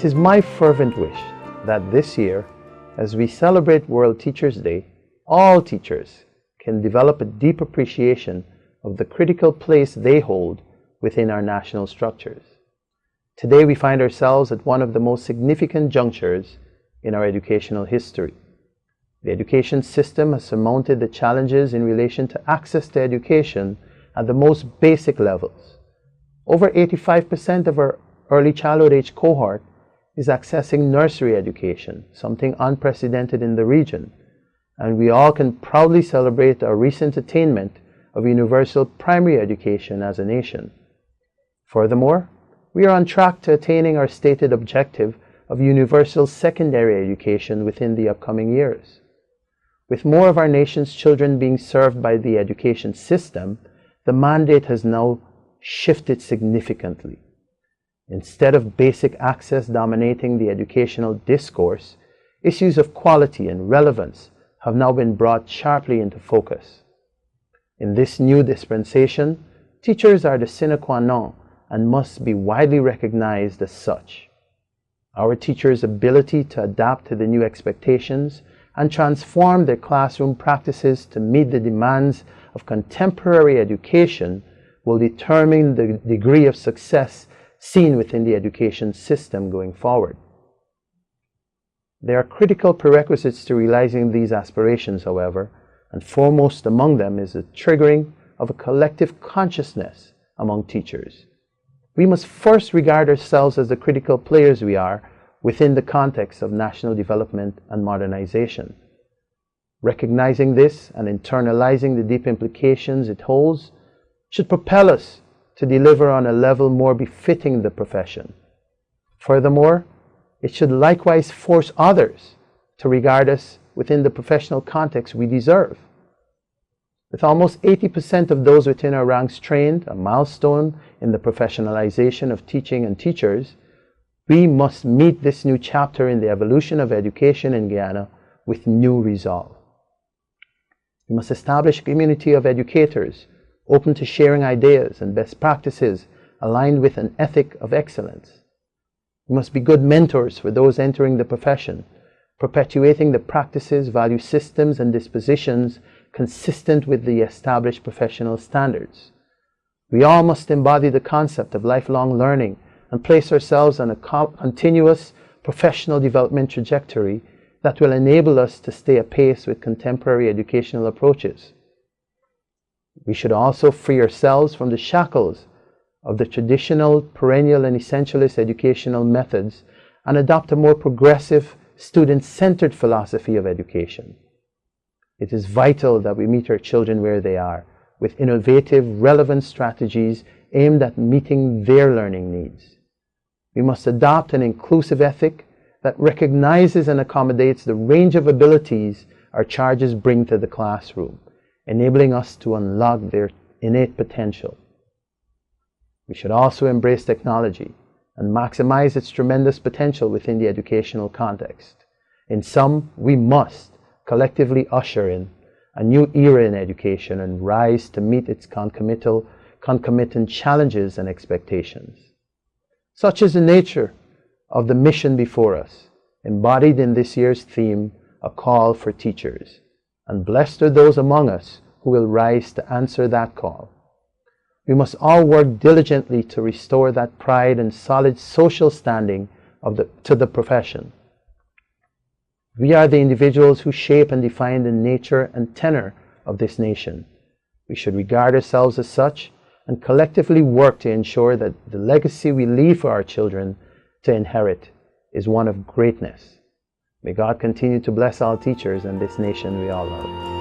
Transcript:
It is my fervent wish that this year, as we celebrate World Teachers' Day, all teachers can develop a deep appreciation of the critical place they hold within our national structures. Today we find ourselves at one of the most significant junctures in our educational history. The education system has surmounted the challenges in relation to access to education at the most basic levels. Over 85% of our early childhood age cohort is accessing nursery education, something unprecedented in the region, and we all can proudly celebrate our recent attainment of universal primary education as a nation. Furthermore, we are on track to attaining our stated objective of universal secondary education within the upcoming years. With more of our nation's children being served by the education system, the mandate has now shifted significantly. Instead of basic access dominating the educational discourse, issues of quality and relevance have now been brought sharply into focus. In this new dispensation, teachers are the sine qua non and must be widely recognized as such. Our teachers' ability to adapt to the new expectations and transform their classroom practices to meet the demands of contemporary education will determine the degree of success seen within the education system going forward. There are critical prerequisites to realizing these aspirations, however, and foremost among them is the triggering of a collective consciousness among teachers. We must first regard ourselves as the critical players we are within the context of national development and modernization. Recognizing this and internalizing the deep implications it holds should propel us to deliver on a level more befitting the profession. Furthermore, it should likewise force others to regard us within the professional context we deserve. With almost 80% of those within our ranks trained, a milestone in the professionalization of teaching and teachers, we must meet this new chapter in the evolution of education in Guyana with new resolve. We must establish a community of educators open to sharing ideas and best practices aligned with an ethic of excellence. We must be good mentors for those entering the profession, perpetuating the practices, value systems, and dispositions consistent with the established professional standards. We all must embody the concept of lifelong learning and place ourselves on a continuous professional development trajectory that will enable us to stay apace with contemporary educational approaches. We should also free ourselves from the shackles of the traditional, perennial, and essentialist educational methods and adopt a more progressive, student-centered philosophy of education. It is vital that we meet our children where they are, with innovative, relevant strategies aimed at meeting their learning needs. We must adopt an inclusive ethic that recognizes and accommodates the range of abilities our charges bring to the classroom, enabling us to unlock their innate potential. We should also embrace technology and maximize its tremendous potential within the educational context. In sum, we must collectively usher in a new era in education and rise to meet its concomitant challenges and expectations. Such is the nature of the mission before us, embodied in this year's theme, A Call for Teachers. And blessed are those among us who will rise to answer that call. We must all work diligently to restore that pride and solid social standing to the profession. We are the individuals who shape and define the nature and tenor of this nation. We should regard ourselves as such and collectively work to ensure that the legacy we leave for our children to inherit is one of greatness. May God continue to bless all teachers and this nation we all love.